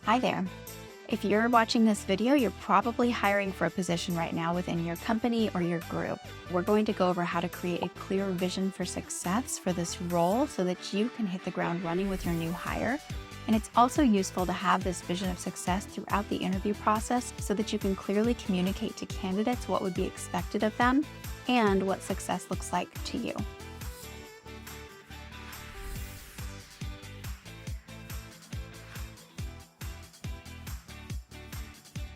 Hi there. If you're watching this video, you're probably hiring for a position right now within your company or your group. We're going to go over how to create a clear vision for success for this role so that you can hit the ground running with your new hire. And it's also useful to have this vision of success throughout the interview process so that you can clearly communicate to candidates what would be expected of them and what success looks like to you.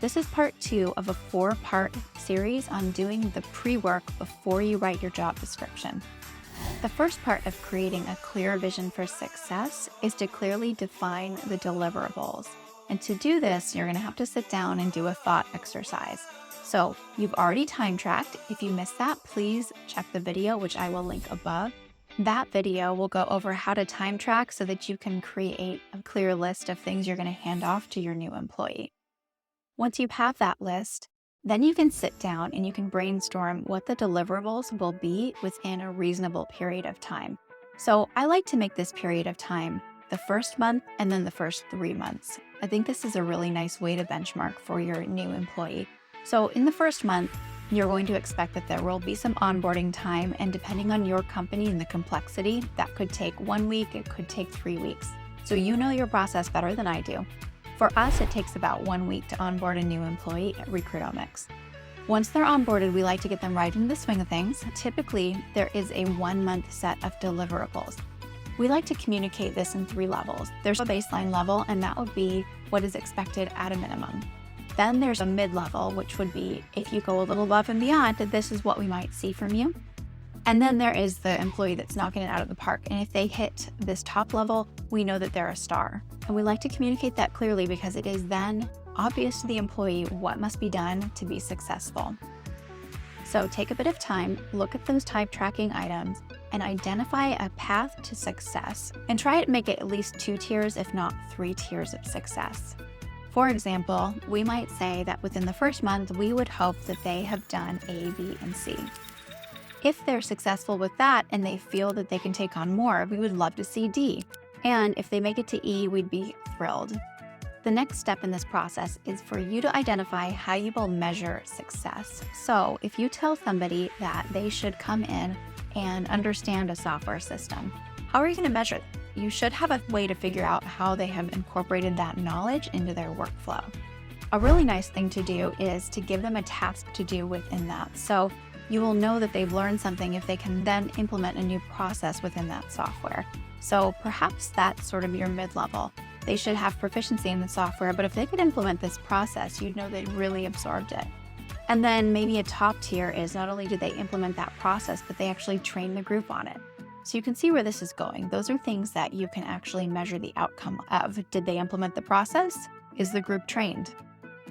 This is part 2 of a 4-part series on doing the pre-work before you write your job description. The first part of creating a clear vision for success is to clearly define the deliverables. And to do this, you're going to have to sit down and do a thought exercise. So you've already time tracked. If you missed that, please check the video, which I will link above. That video will go over how to time track so that you can create a clear list of things you're going to hand off to your new employee. Once you have that list, then you can sit down and you can brainstorm what the deliverables will be within a reasonable period of time. So I like to make this period of time the first month and then the first 3 months. I think this is a really nice way to benchmark for your new employee. So in the first month, you're going to expect that there will be some onboarding time, and depending on your company and the complexity, that could take 1 week, it could take 3 weeks. So you know your process better than I do. For us, it takes about 1 week to onboard a new employee at Recruitomics. Once they're onboarded, we like to get them right into the swing of things. Typically, there is a 1-month set of deliverables. We like to communicate this in 3 levels. There's a baseline level, and that would be what is expected at a minimum. Then there's a mid-level, which would be if you go a little above and beyond, this is what we might see from you. And then there is the employee that's knocking it out of the park. And if they hit this top level, we know that they're a star. And we like to communicate that clearly because it is then obvious to the employee what must be done to be successful. So take a bit of time, look at those time tracking items, and identify a path to success. And try to make it at least 2 tiers, if not 3 tiers of success. For example, we might say that within the first month, we would hope that they have done A, B, and C. If they're successful with that and they feel that they can take on more, we would love to see D. And if they make it to E, we'd be thrilled. The next step in this process is for you to identify how you will measure success. So if you tell somebody that they should come in and understand a software system, how are you going to measure it? You should have a way to figure out how they have incorporated that knowledge into their workflow. A really nice thing to do is to give them a task to do within that. So you will know that they've learned something if they can then implement a new process within that software. So perhaps that's sort of your mid-level. They should have proficiency in the software, but if they could implement this process, you'd know they really absorbed it. And then maybe a top tier is not only did they implement that process, but they actually train the group on it. So you can see where this is going. Those are things that you can actually measure the outcome of. Did they implement the process? Is the group trained?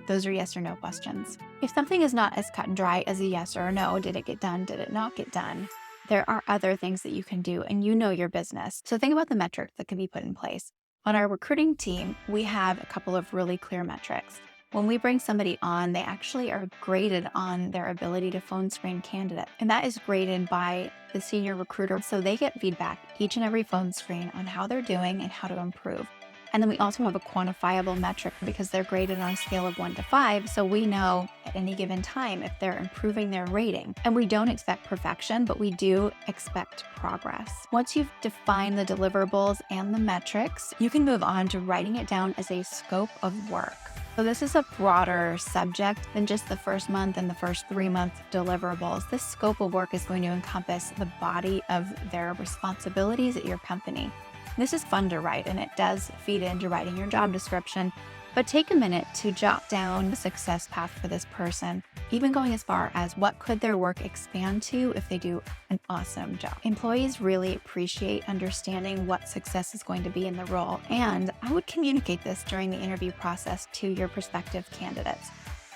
Those are yes or no questions. If something is not as cut and dry as a yes or a no, did it get done? Did it not get done? There are other things that you can do, and you know your business. So think about the metrics that can be put in place. On our recruiting team, we have a couple of really clear metrics. When we bring somebody on, they actually are graded on their ability to phone screen candidate. And that is graded by the senior recruiter. So they get feedback each and every phone screen on how they're doing and how to improve. And then we also have a quantifiable metric because they're graded on a scale of 1 to 5. So we know at any given time if they're improving their rating. And we don't expect perfection, but we do expect progress. Once you've defined the deliverables and the metrics, you can move on to writing it down as a scope of work. So this is a broader subject than just the first month and the first 3-month deliverables. This scope of work is going to encompass the body of their responsibilities at your company. This is fun to write, and it does feed into writing your job description, but take a minute to jot down the success path for this person, even going as far as what could their work expand to if they do an awesome job. Employees really appreciate understanding what success is going to be in the role, and I would communicate this during the interview process to your prospective candidates.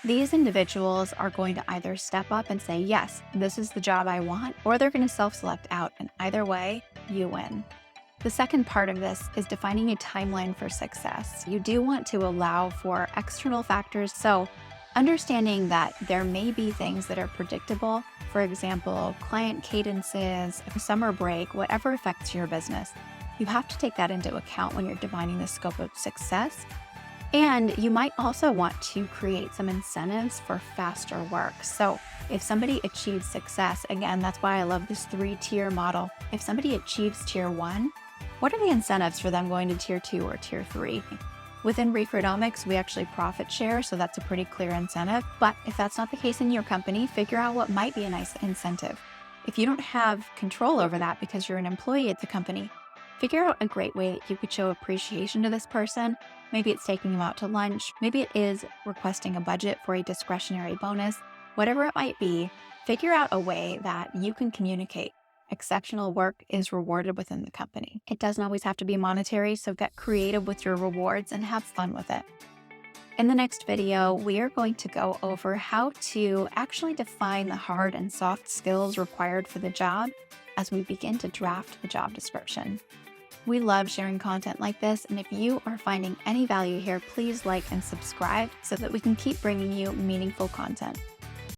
These individuals are going to either step up and say, yes, this is the job I want, or they're going to self-select out, and either way, you win. The second part of this is defining a timeline for success. You do want to allow for external factors. So understanding that there may be things that are predictable, for example, client cadences, summer break, whatever affects your business. You have to take that into account when you're defining the scope of success. And you might also want to create some incentives for faster work. So if somebody achieves success, again, that's why I love this 3-tier model. If somebody achieves tier 1, what are the incentives for them going to tier 2 or tier 3? Within Refreedomics, we actually profit share, so that's a pretty clear incentive. But if that's not the case in your company, figure out what might be a nice incentive. If you don't have control over that because you're an employee at the company, figure out a great way that you could show appreciation to this person. Maybe it's taking them out to lunch. Maybe it is requesting a budget for a discretionary bonus. Whatever it might be, figure out a way that you can communicate exceptional work is rewarded within the company. It doesn't always have to be monetary, so get creative with your rewards and have fun with it. In the next video, we are going to go over how to actually define the hard and soft skills required for the job as we begin to draft the job description. We love sharing content like this, and if you are finding any value here, please like and subscribe so that we can keep bringing you meaningful content.